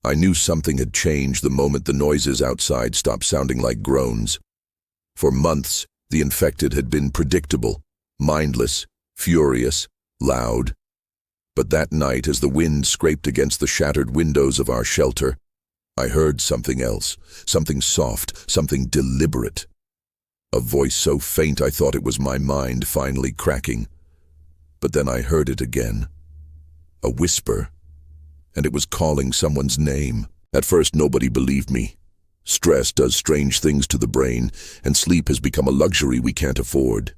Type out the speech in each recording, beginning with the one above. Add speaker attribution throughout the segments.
Speaker 1: I knew something had changed the moment the noises outside stopped sounding like groans. For months, the infected had been predictable, mindless, furious, loud. But that night, as the wind scraped against the shattered windows of our shelter, I heard something else, something soft, something deliberate. A voice so faint I thought it was my mind finally cracking. But then I heard it again. A whisper, and it was calling someone's name. At first, nobody believed me. Stress does strange things to the brain, and sleep has become a luxury we can't afford.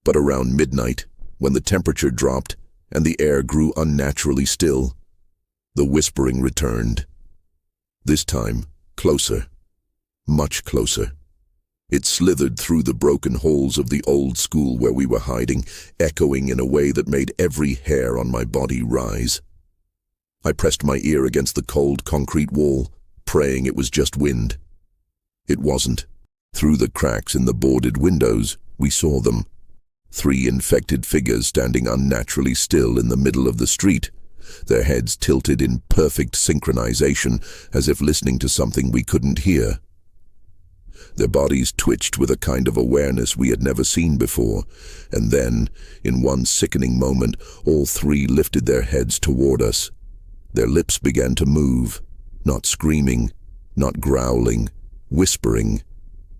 Speaker 1: But around midnight, when the temperature dropped and the air grew unnaturally still, the whispering returned. This time, closer, much closer. It slithered through the broken holes of the old school where we were hiding, echoing in a way that made every hair on my body rise. I pressed my ear against the cold concrete wall, praying it was just wind. It wasn't. Through the cracks in the boarded windows, we saw them. 3 infected figures standing unnaturally still in the middle of the street, their heads tilted in perfect synchronization, as if listening to something we couldn't hear. Their bodies twitched with a kind of awareness we had never seen before, and then, in one sickening moment, all 3 lifted their heads toward us. Their lips began to move, not screaming, not growling, whispering.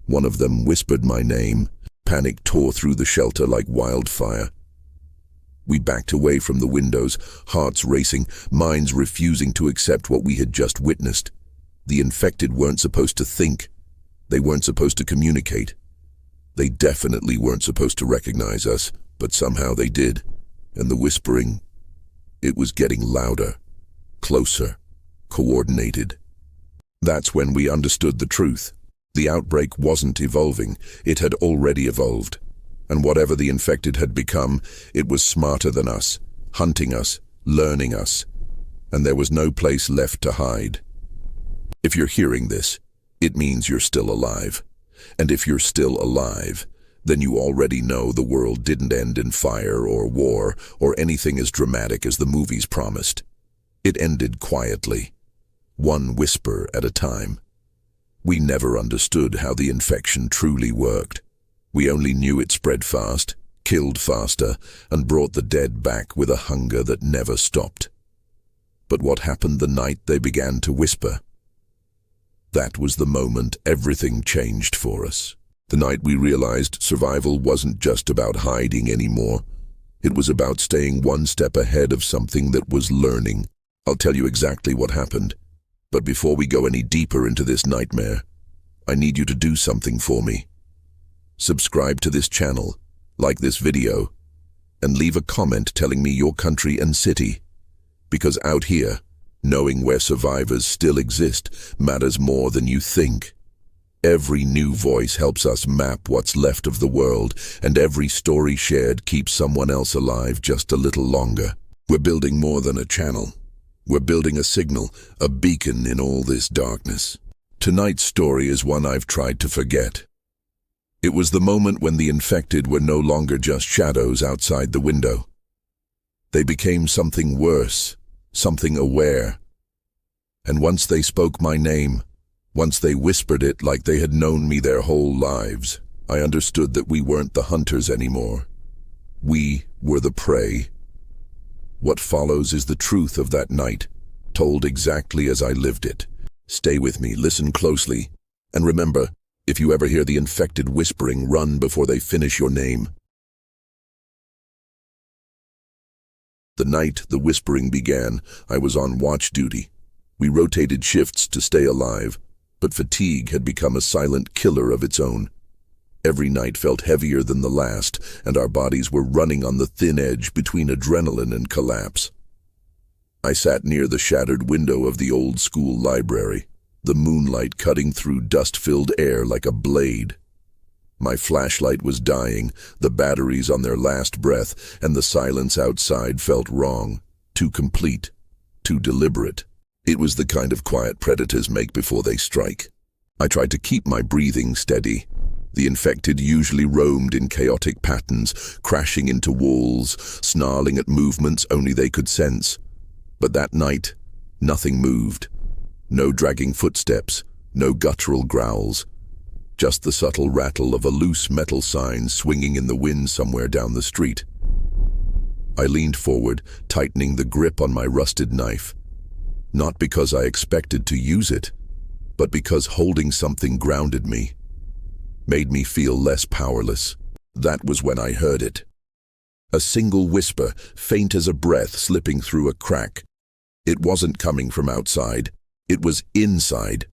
Speaker 1: One of them whispered my name. Panic tore through the shelter like wildfire. We backed away from the windows, hearts racing, minds refusing to accept what we had just witnessed. The infected weren't supposed to think. They weren't supposed to communicate. They definitely weren't supposed to recognize us, but somehow they did. And the whispering, it was getting louder, closer, coordinated. That's when we understood the truth. The outbreak wasn't evolving, it had already evolved. And whatever the infected had become, it was smarter than us, hunting us, learning us. And there was no place left to hide. If you're hearing this, it means you're still alive. And if you're still alive, then you already know the world didn't end in fire or war or anything as dramatic as the movies promised. It ended quietly, one whisper at a time. We never understood how the infection truly worked. We only knew it spread fast, killed faster, and brought the dead back with a hunger that never stopped. But what happened the night they began to whisper? That was the moment everything changed for us. The night we realized survival wasn't just about hiding anymore. It was about staying one step ahead of something that was learning. I'll tell you exactly what happened. But before we go any deeper into this nightmare, I need you to do something for me. Subscribe to this channel, like this video, and leave a comment telling me your country and city. Because out here, knowing where survivors still exist matters more than you think. Every new voice helps us map what's left of the world, and every story shared keeps someone else alive just a little longer. We're building more than a channel. We're building a signal, a beacon in all this darkness. Tonight's story is one I've tried to forget. It was the moment when the infected were no longer just shadows outside the window. They became something worse, something aware. And once they spoke my name, once they whispered it like they had known me their whole lives, I understood that we weren't the hunters anymore. We were the prey. What follows is the truth of that night, told exactly as I lived it. Stay with me, listen closely, and remember, if you ever hear the infected whispering, run before they finish your name. The night the whispering began, I was on watch duty. We rotated shifts to stay alive, but fatigue had become a silent killer of its own. Every night felt heavier than the last, and our bodies were running on the thin edge between adrenaline and collapse. I sat near the shattered window of the old school library, the moonlight cutting through dust-filled air like a blade. My flashlight was dying, the batteries on their last breath, and the silence outside felt wrong, too complete, too deliberate. It was the kind of quiet predators make before they strike. I tried to keep my breathing steady. The infected usually roamed in chaotic patterns, crashing into walls, snarling at movements only they could sense. But that night, Nothing moved. No dragging footsteps, no guttural growls. Just the subtle rattle of a loose metal sign swinging in the wind somewhere down the street. I leaned forward, tightening the grip on my rusted knife. Not because I expected to use it, but because holding something grounded me, made me feel less powerless. That was when I heard it. A single whisper, faint as a breath slipping through a crack. It wasn't coming from outside. It was inside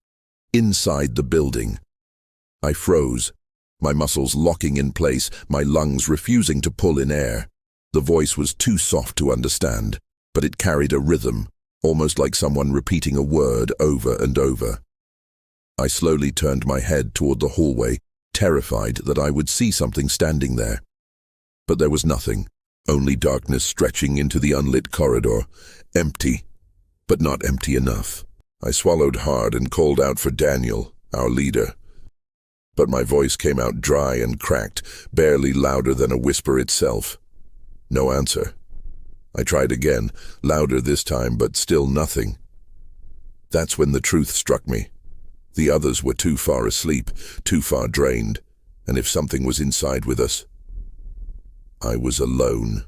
Speaker 1: the building. I froze, my muscles locking in place, my lungs refusing to pull in air. The voice was too soft to understand, but it carried a rhythm, almost like someone repeating a word over and over. I slowly turned my head toward the hallway, terrified that I would see something standing there. But there was nothing, only darkness stretching into the unlit corridor, empty, but not empty enough. I swallowed hard and called out for Daniel, our leader. But my voice came out dry and cracked, barely louder than a whisper itself. No answer. I tried again, louder this time, but still nothing. That's when the truth struck me. The others were too far asleep, too far drained, and if something was inside with us, I was alone.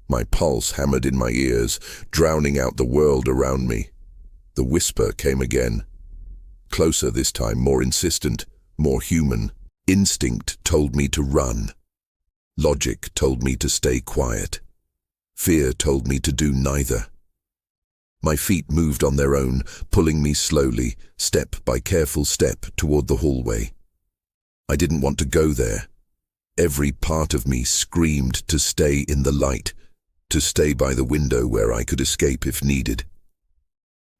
Speaker 1: My pulse hammered in my ears, drowning out the world around me. The whisper came again. Closer this time, more insistent, more human. Instinct told me to run. Logic told me to stay quiet. Fear told me to do neither. My feet moved on their own, pulling me slowly, step by careful step, toward the hallway. I didn't want to go there. Every part of me screamed to stay in the light, to stay by the window where I could escape if needed.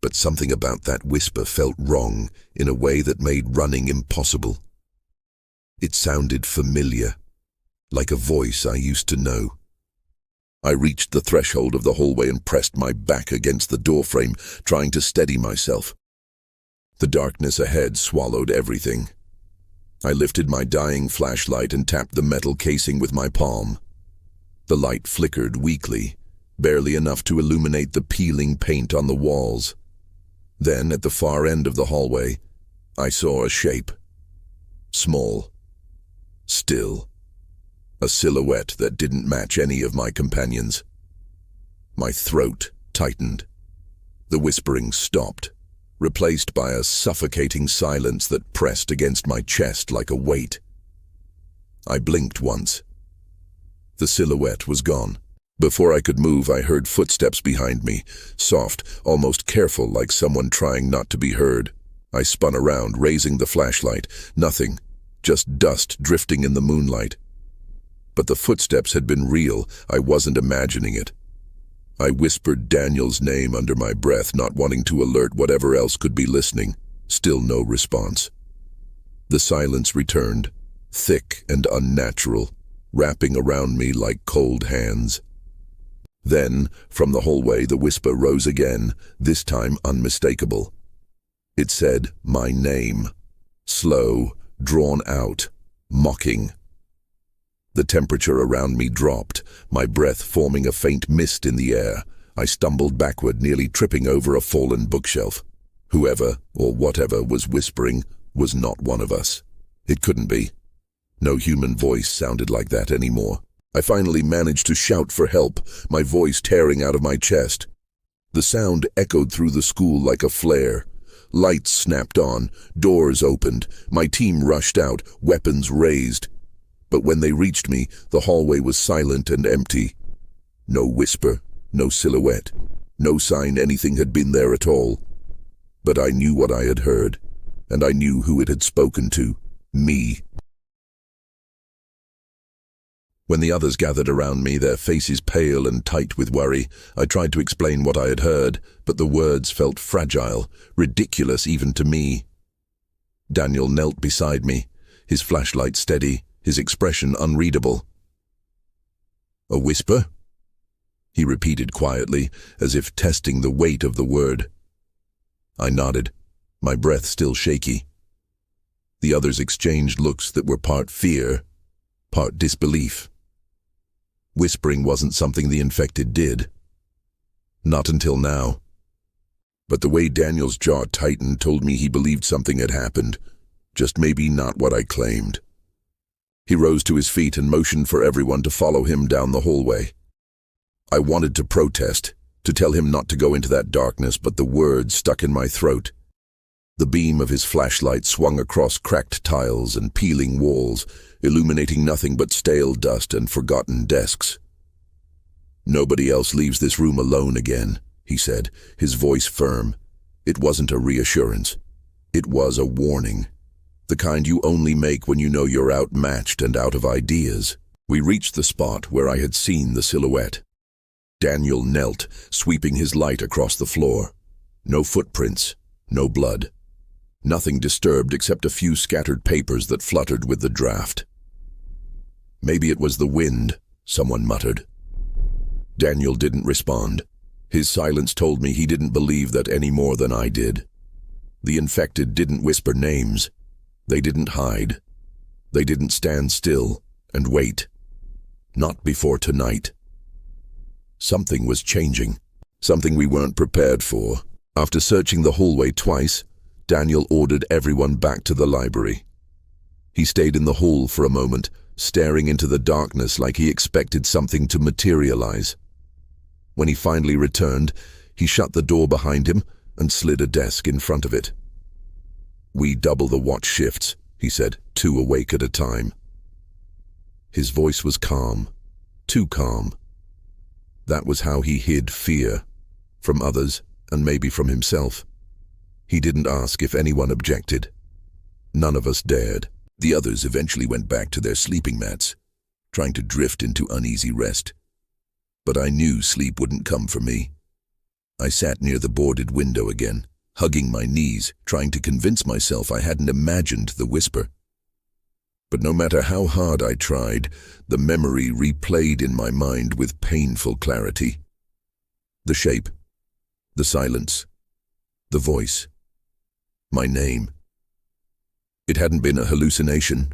Speaker 1: But something about that whisper felt wrong in a way that made running impossible. It sounded familiar, like a voice I used to know. I reached the threshold of the hallway and pressed my back against the doorframe, trying to steady myself. The darkness ahead swallowed everything. I lifted my dying flashlight and tapped the metal casing with my palm. The light flickered weakly, barely enough to illuminate the peeling paint on the walls. Then, at the far end of the hallway, I saw a shape. Small. Still. A silhouette that didn't match any of my companions. My throat tightened. The whispering stopped, replaced by a suffocating silence that pressed against my chest like a weight. I blinked once. The silhouette was gone. Before I could move, I heard footsteps behind me, soft, almost careful, like someone trying not to be heard. I spun around, raising the flashlight. Nothing, just dust drifting in the moonlight. But the footsteps had been real. I wasn't imagining it. I whispered Daniel's name under my breath, not wanting to alert whatever else could be listening. Still no response. The silence returned, thick and unnatural, wrapping around me like cold hands. Then, from the hallway, the whisper rose again, this time unmistakable. It said my name, slow, drawn out, mocking. The temperature around me dropped, my breath forming a faint mist in the air. I stumbled backward, nearly tripping over a fallen bookshelf. Whoever, or whatever, was whispering was not one of us. It couldn't be. No human voice sounded like that anymore. I finally managed to shout for help, my voice tearing out of my chest. The sound echoed through the school like a flare. Lights snapped on, doors opened, my team rushed out, weapons raised. But when they reached me, the hallway was silent and empty. No whisper, no silhouette, no sign anything had been there at all. But I knew what I had heard, and I knew who it had spoken to, me. When the others gathered around me, their faces pale and tight with worry, I tried to explain what I had heard, but the words felt fragile, ridiculous even to me. Daniel knelt beside me, his flashlight steady, his expression unreadable. "A whisper?" he repeated quietly, as if testing the weight of the word. I nodded, my breath still shaky. The others exchanged looks that were part fear, part disbelief. Whispering wasn't something the infected did. Not until now. But the way Daniel's jaw tightened told me he believed something had happened, just maybe not what I claimed. He rose to his feet and motioned for everyone to follow him down the hallway. I wanted to protest, to tell him not to go into that darkness, but the words stuck in my throat. The beam of his flashlight swung across cracked tiles and peeling walls, illuminating nothing but stale dust and forgotten desks. "Nobody else leaves this room alone again," he said, his voice firm. It wasn't a reassurance. It was a warning. The kind you only make when you know you're outmatched and out of ideas. We reached the spot where I had seen the silhouette. Daniel knelt, sweeping his light across the floor. No footprints, no blood. Nothing disturbed except a few scattered papers that fluttered with the draft. "Maybe it was the wind," someone muttered. Daniel didn't respond. His silence told me he didn't believe that any more than I did. The infected didn't whisper names. They didn't hide. They didn't stand still and wait. Not before tonight. Something was changing. Something we weren't prepared for. After searching the hallway twice, Daniel ordered everyone back to the library. He stayed in the hall for a moment, staring into the darkness like he expected something to materialize. When he finally returned, he shut the door behind him and slid a desk in front of it. "We double the watch shifts," he said, 2 awake at a time. His voice was calm, too calm. That was how he hid fear, from others and maybe from himself. He didn't ask if anyone objected. None of us dared. The others eventually went back to their sleeping mats, trying to drift into uneasy rest. But I knew sleep wouldn't come for me. I sat near the boarded window again, hugging my knees, trying to convince myself I hadn't imagined the whisper. But no matter how hard I tried, the memory replayed in my mind with painful clarity. The shape, the silence, the voice, my name. It hadn't been a hallucination.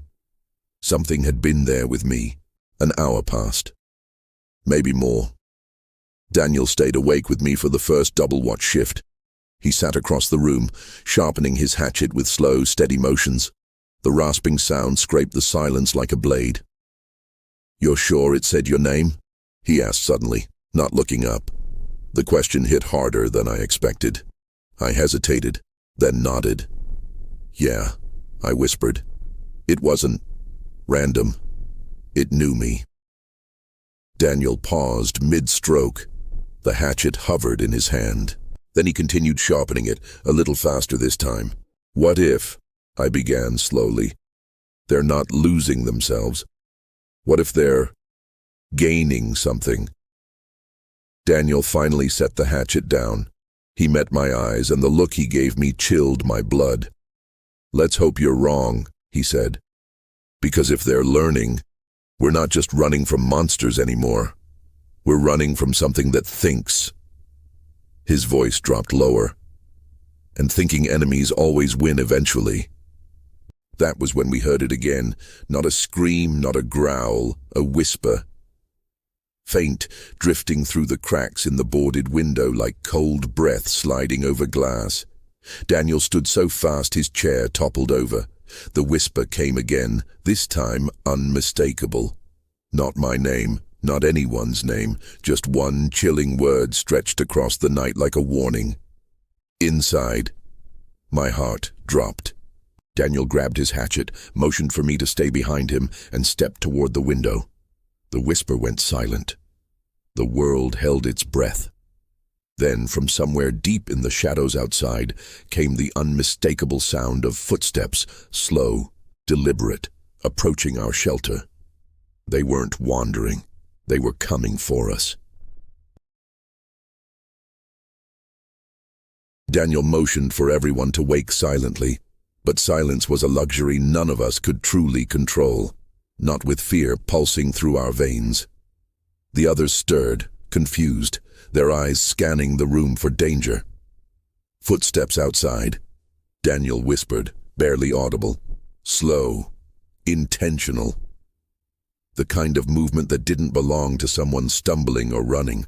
Speaker 1: Something had been there with me. An hour passed. Maybe more. Daniel stayed awake with me for the first double watch shift. He sat across the room, sharpening his hatchet with slow, steady motions. The rasping sound scraped the silence like a blade. "You're sure it said your name?" he asked suddenly, not looking up. The question hit harder than I expected. I hesitated, then nodded. "Yeah," I whispered. "It wasn't random. It knew me." Daniel paused mid-stroke. The hatchet hovered in his hand. Then he continued sharpening it, a little faster this time. "What if," I began slowly, "they're not losing themselves? What if they're gaining something?" Daniel finally set the hatchet down. He met my eyes, and the look he gave me chilled my blood. "Let's hope you're wrong," he said. "Because if they're learning, we're not just running from monsters anymore. We're running from something that thinks." His voice dropped lower. "And thinking enemies always win eventually." That was when we heard it again. Not a scream, not a growl, a whisper. Faint, drifting through the cracks in the boarded window like cold breath sliding over glass. Daniel stood so fast his chair toppled over. The whisper came again, this time unmistakable. Not my name, not anyone's name, just one chilling word stretched across the night like a warning. "Inside." My heart dropped. Daniel grabbed his hatchet, motioned for me to stay behind him, and stepped toward the window. The whisper went silent. The world held its breath. Then, from somewhere deep in the shadows outside, came the unmistakable sound of footsteps, slow, deliberate, approaching our shelter. They weren't wandering. They were coming for us. Daniel motioned for everyone to wake silently, but silence was a luxury none of us could truly control, not with fear pulsing through our veins. The others stirred, confused, their eyes scanning the room for danger. Footsteps outside. Daniel whispered, barely audible. Slow. Intentional. The kind of movement that didn't belong to someone stumbling or running.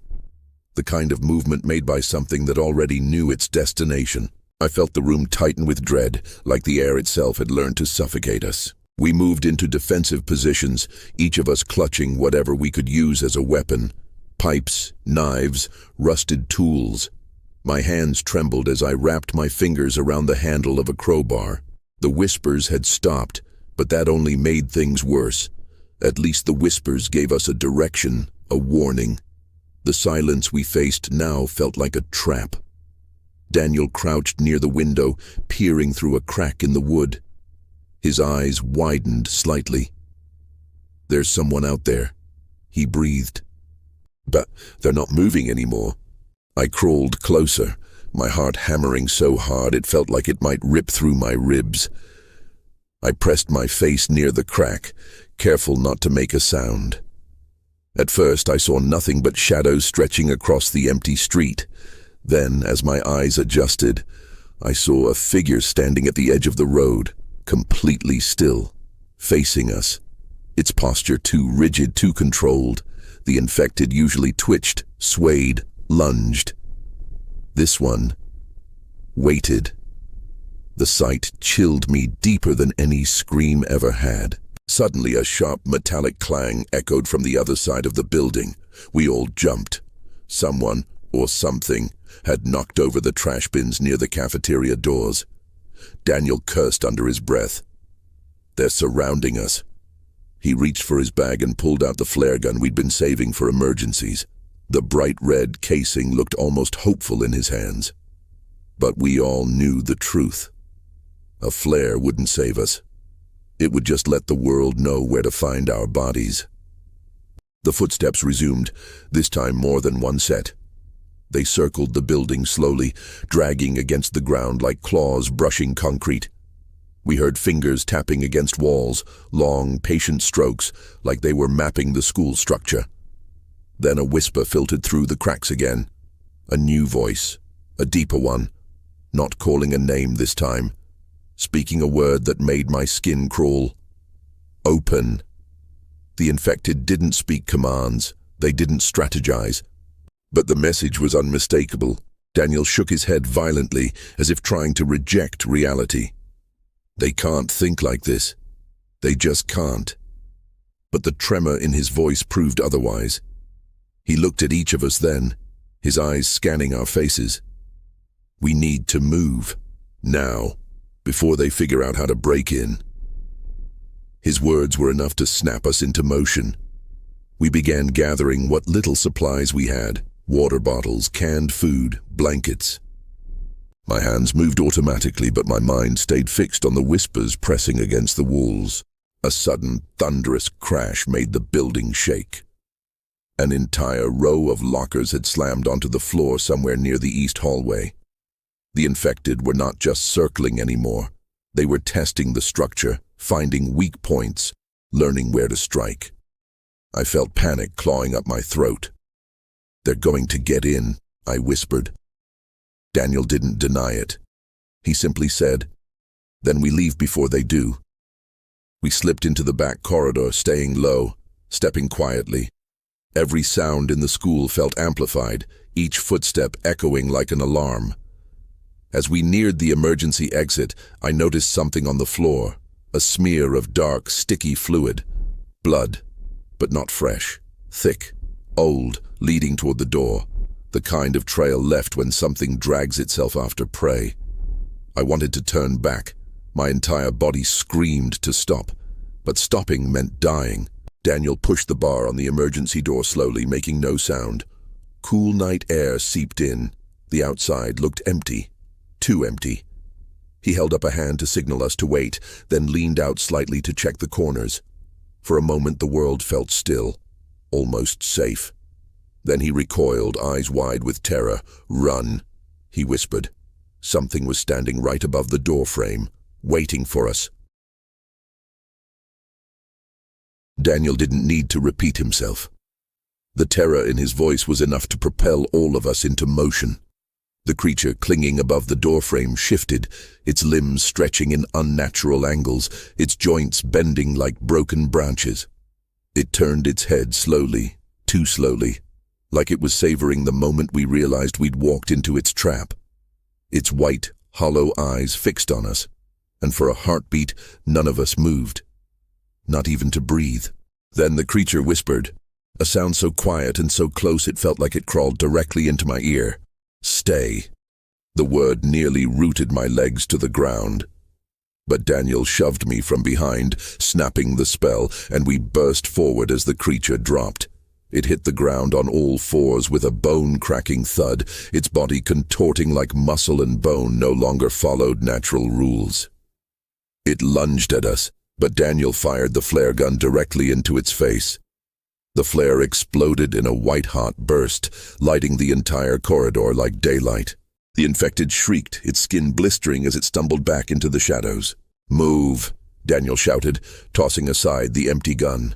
Speaker 1: the kind of movement made by something that already knew its destination. I felt the room tighten with dread, like the air itself had learned to suffocate us. We moved into defensive positions, each of us clutching whatever we could use as a weapon. Pipes, knives, rusted tools. My hands trembled as I wrapped my fingers around the handle of a crowbar. The whispers had stopped, but that only made things worse. At least the whispers gave us a direction, a warning. The silence we faced now felt like a trap. Daniel crouched near the window, peering through a crack in the wood. His eyes widened slightly. "There's someone out there," he breathed. "But they're not moving anymore." I crawled closer, my heart hammering so hard it felt like it might rip through my ribs. I pressed my face near the crack, careful not to make a sound. At first I saw nothing but shadows stretching across the empty street. Then, as my eyes adjusted, I saw a figure standing at the edge of the road, completely still, facing us. Its posture too rigid, too controlled. The infected usually twitched, swayed, lunged. This one waited. The sight chilled me deeper than any scream ever had. Suddenly a sharp metallic clang echoed from the other side of the building. We all jumped. Someone, or something, had knocked over the trash bins near the cafeteria doors. Daniel cursed under his breath. "They're surrounding us." He reached for his bag and pulled out the flare gun we'd been saving for emergencies. The bright red casing looked almost hopeful in his hands. But we all knew the truth. A flare wouldn't save us. It would just let the world know where to find our bodies. The footsteps resumed, this time more than one set. They circled the building slowly, dragging against the ground like claws brushing concrete. We heard fingers tapping against walls, long, patient strokes, like they were mapping the school structure. Then a whisper filtered through the cracks again. A new voice, a deeper one, not calling a name this time, speaking a word that made my skin crawl. "Open." The infected didn't speak commands, they didn't strategize. But the message was unmistakable. Daniel shook his head violently, as if trying to reject reality. "They can't think like this. They just can't." But the tremor in his voice proved otherwise. He looked at each of us then, his eyes scanning our faces. "We need to move. Now, before they figure out how to break in." His words were enough to snap us into motion. We began gathering what little supplies we had. Water bottles, canned food, blankets. My hands moved automatically, but my mind stayed fixed on the whispers pressing against the walls. A sudden, thunderous crash made the building shake. An entire row of lockers had slammed onto the floor somewhere near the east hallway. The infected were not just circling anymore. They were testing the structure, finding weak points, learning where to strike. I felt panic clawing up my throat. "They're going to get in," I whispered. Daniel didn't deny it. He simply said, "Then we leave before they do." We slipped into the back corridor, staying low, stepping quietly. Every sound in the school felt amplified, each footstep echoing like an alarm. As we neared the emergency exit, I noticed something on the floor, a smear of dark, sticky fluid. Blood, but not fresh, thick, old, leading toward the door, the kind of trail left when something drags itself after prey. I wanted to turn back. My entire body screamed to stop, but stopping meant dying. Daniel pushed the bar on the emergency door slowly, making no sound. Cool night air seeped in. The outside looked empty, too empty. He held up a hand to signal us to wait, then leaned out slightly to check the corners. For a moment the world felt still, almost safe. Then he recoiled, eyes wide with terror. "Run," he whispered. Something was standing right above the doorframe, waiting for us. Daniel didn't need to repeat himself. The terror in his voice was enough to propel all of us into motion. The creature clinging above the doorframe shifted, its limbs stretching in unnatural angles, its joints bending like broken branches. It turned its head slowly, too slowly. like it was savoring the moment we realized we'd walked into its trap. Its white, hollow eyes fixed on us, and for a heartbeat, none of us moved. Not even to breathe. Then the creature whispered, a sound so quiet and so close it felt like it crawled directly into my ear. Stay. The word nearly rooted my legs to the ground. But Daniel shoved me from behind, snapping the spell, and we burst forward as the creature dropped. It hit the ground on all fours with a bone-cracking thud, its body contorting like muscle and bone no longer followed natural rules. It lunged at us, but Daniel fired the flare gun directly into its face. The flare exploded in a white-hot burst, lighting the entire corridor like daylight. The infected shrieked, its skin blistering as it stumbled back into the shadows. "Move," Daniel shouted, tossing aside the empty gun.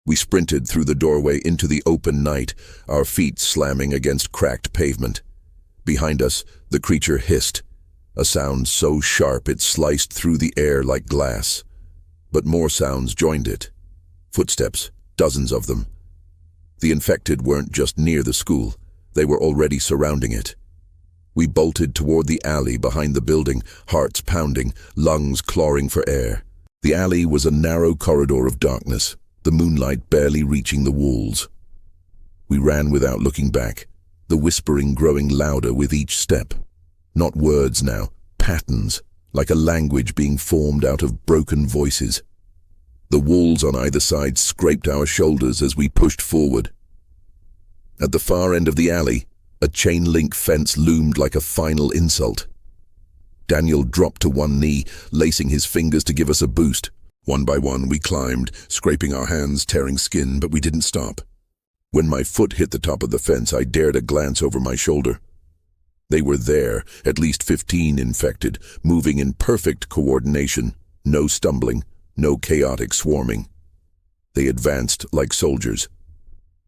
Speaker 1: We sprinted through the doorway into the open night, our feet slamming against cracked pavement. Behind us, the creature hissed, a sound so sharp it sliced through the air like glass. But more sounds joined it. Footsteps, dozens of them. The infected weren't just near the school, they were already surrounding it. We bolted toward the alley behind the building, hearts pounding, lungs clawing for air. The alley was a narrow corridor of darkness, the moonlight barely reaching the walls. We ran without looking back, the whispering growing louder with each step. Not words now, patterns, like a language being formed out of broken voices. The walls on either side scraped our shoulders as we pushed forward. At the far end of the alley, a chain-link fence loomed like a final insult. Daniel dropped to one knee, lacing his fingers to give us a boost. One by one we climbed, scraping our hands, tearing skin, but we didn't stop. When my foot hit the top of the fence, I dared a glance over my shoulder. They were there, at least 15 infected, moving in perfect coordination, no stumbling, no chaotic swarming. They advanced like soldiers.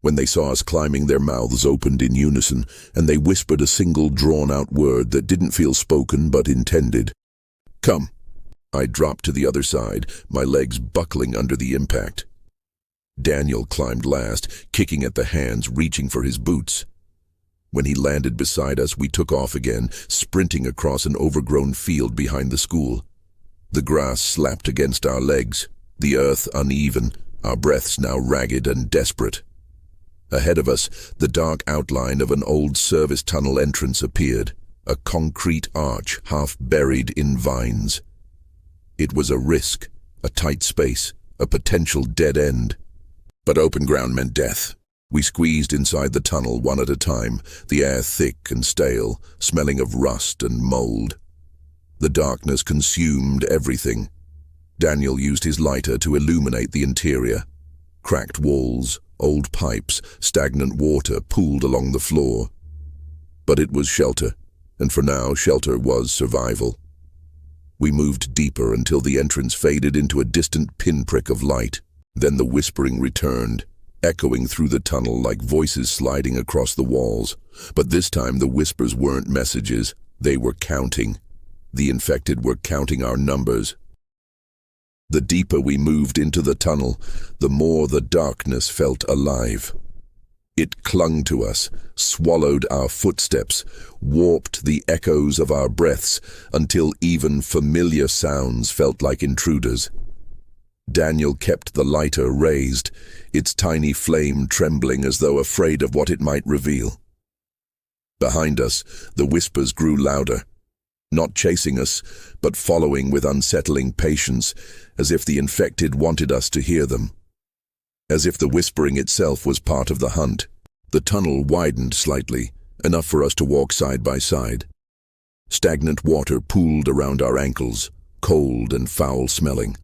Speaker 1: When they saw us climbing, their mouths opened in unison, and they whispered a single drawn-out word that didn't feel spoken but intended. "Come." I dropped to the other side, my legs buckling under the impact. Daniel climbed last, kicking at the hands, reaching for his boots. When he landed beside us, we took off again, sprinting across an overgrown field behind the school. The grass slapped against our legs, the earth uneven, our breaths now ragged and desperate. Ahead of us, the dark outline of an old service tunnel entrance appeared, a concrete arch half buried in vines. It was a risk, a tight space, a potential dead end. But open ground meant death. We squeezed inside the tunnel one at a time, the air thick and stale, smelling of rust and mold. The darkness consumed everything. Daniel used his lighter to illuminate the interior. Cracked walls, old pipes, stagnant water pooled along the floor. But it was shelter, and for now shelter was survival. We moved deeper until the entrance faded into a distant pinprick of light. Then the whispering returned, echoing through the tunnel like voices sliding across the walls. But this time the whispers weren't messages, they were counting. The infected were counting our numbers. The deeper we moved into the tunnel, the more the darkness felt alive. It clung to us, swallowed our footsteps, warped the echoes of our breaths until even familiar sounds felt like intruders. Daniel kept the lighter raised, its tiny flame trembling as though afraid of what it might reveal. Behind us, the whispers grew louder, not chasing us, but following with unsettling patience, as if the infected wanted us to hear them. As if the whispering itself was part of the hunt. The tunnel widened slightly, enough for us to walk side by side. Stagnant water pooled around our ankles, cold and foul-smelling.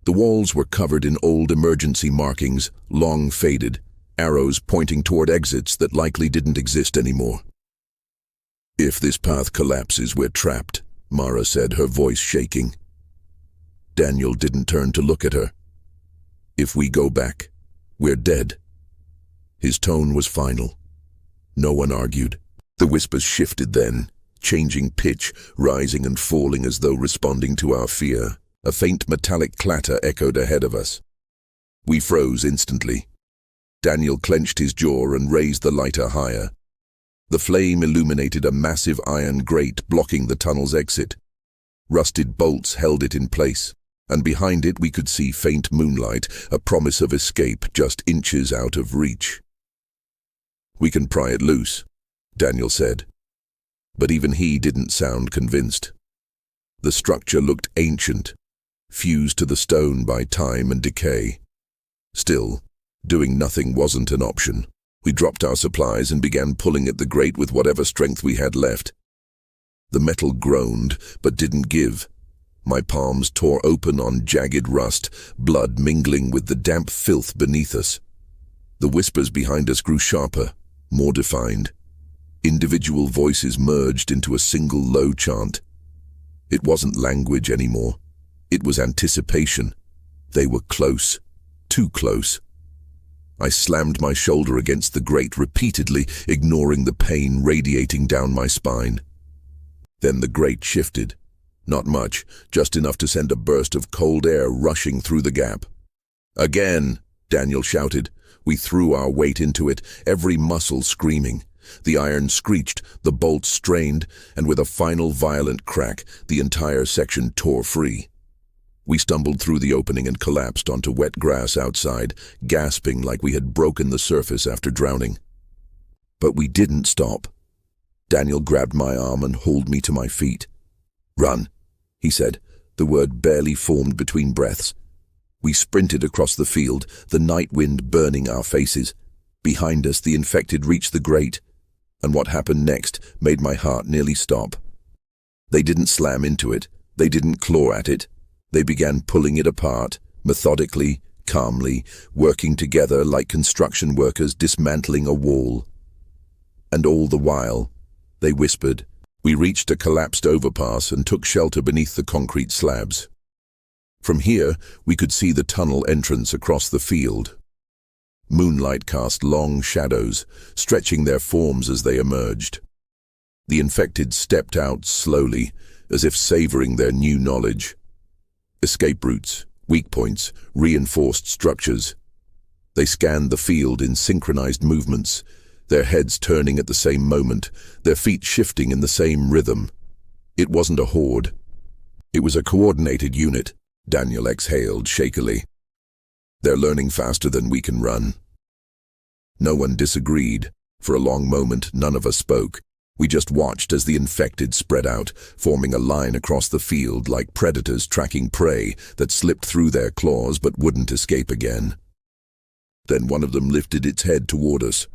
Speaker 1: The walls were covered in old emergency markings, long faded, arrows pointing toward exits that likely didn't exist anymore. "If this path collapses, we're trapped," Mara said, her voice shaking. Daniel didn't turn to look at her. "If we go back, we're dead." His tone was final. No one argued. The whispers shifted then, changing pitch, rising and falling as though responding to our fear. A faint metallic clatter echoed ahead of us. We froze instantly. Daniel clenched his jaw and raised the lighter higher. The flame illuminated a massive iron grate blocking the tunnel's exit. Rusted bolts held it in place, and behind it we could see faint moonlight, a promise of escape just inches out of reach. "We can pry it loose," Daniel said. But even he didn't sound convinced. The structure looked ancient, fused to the stone by time and decay. Still, doing nothing wasn't an option. We dropped our supplies and began pulling at the grate with whatever strength we had left. The metal groaned, but didn't give. My palms tore open on jagged rust, blood mingling with the damp filth beneath us. The whispers behind us grew sharper, more defined. Individual voices merged into a single low chant. It wasn't language anymore. It was anticipation. They were close. Too close. I slammed my shoulder against the grate repeatedly, ignoring the pain radiating down my spine. Then the grate shifted. Not much, just enough to send a burst of cold air rushing through the gap. "Again!" Daniel shouted. We threw our weight into it, every muscle screaming. The iron screeched, the bolts strained, and with a final violent crack, the entire section tore free. We stumbled through the opening and collapsed onto wet grass outside, gasping like we had broken the surface after drowning. But we didn't stop. Daniel grabbed my arm and hauled me to my feet. "Run," he said, the word barely formed between breaths. We sprinted across the field, the night wind burning our faces. Behind us, the infected reached the grate, and what happened next made my heart nearly stop. They didn't slam into it. They didn't claw at it. They began pulling it apart, methodically, calmly, working together like construction workers dismantling a wall. And all the while, they whispered, we reached a collapsed overpass and took shelter beneath the concrete slabs. From here, we could see the tunnel entrance across the field. Moonlight cast long shadows, stretching their forms as they emerged. The infected stepped out slowly, as if savoring their new knowledge. Escape routes, weak points, reinforced structures. They scanned the field in synchronized movements, their heads turning at the same moment, their feet shifting in the same rhythm. It wasn't a horde. It was a coordinated unit, Daniel exhaled shakily. They're learning faster than we can run. No one disagreed. For a long moment, none of us spoke. We just watched as the infected spread out, forming a line across the field like predators tracking prey that slipped through their claws but wouldn't escape again. Then one of them lifted its head toward us,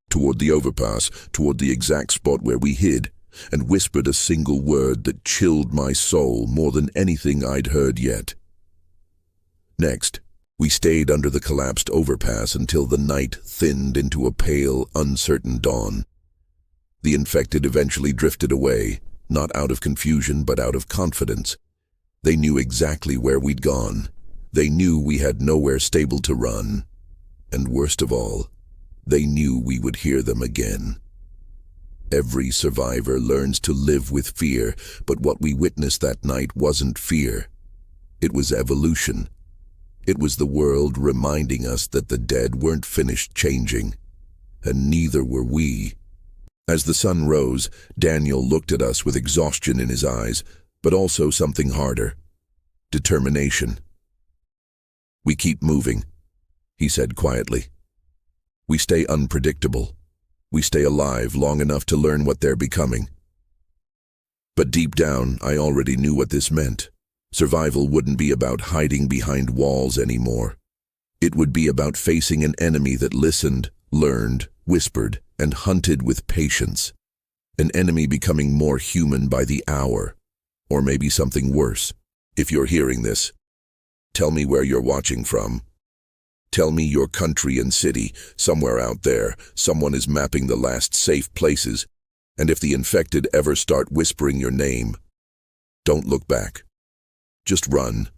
Speaker 1: toward the overpass, toward the exact spot where we hid, and whispered a single word that chilled my soul more than anything I'd heard yet. Next, we stayed under the collapsed overpass until the night thinned into a pale, uncertain dawn. The infected eventually drifted away, not out of confusion but out of confidence. They knew exactly where we'd gone. They knew we had nowhere stable to run. And worst of all, they knew we would hear them again. Every survivor learns to live with fear, but what we witnessed that night wasn't fear. It was evolution. It was the world reminding us that the dead weren't finished changing, and neither were we. As the sun rose, Daniel looked at us with exhaustion in his eyes, but also something harder: determination. "We keep moving," he said quietly. "We stay unpredictable. We stay alive long enough to learn what they're becoming." But deep down, I already knew what this meant. Survival wouldn't be about hiding behind walls anymore. It would be about facing an enemy that listened, learned, whispered, and hunted with patience. An enemy becoming more human by the hour. Or maybe something worse. If you're hearing this, tell me where you're watching from. Tell me your country and city. Somewhere out there, someone is mapping the last safe places. And if the infected ever start whispering your name, don't look back. Just run.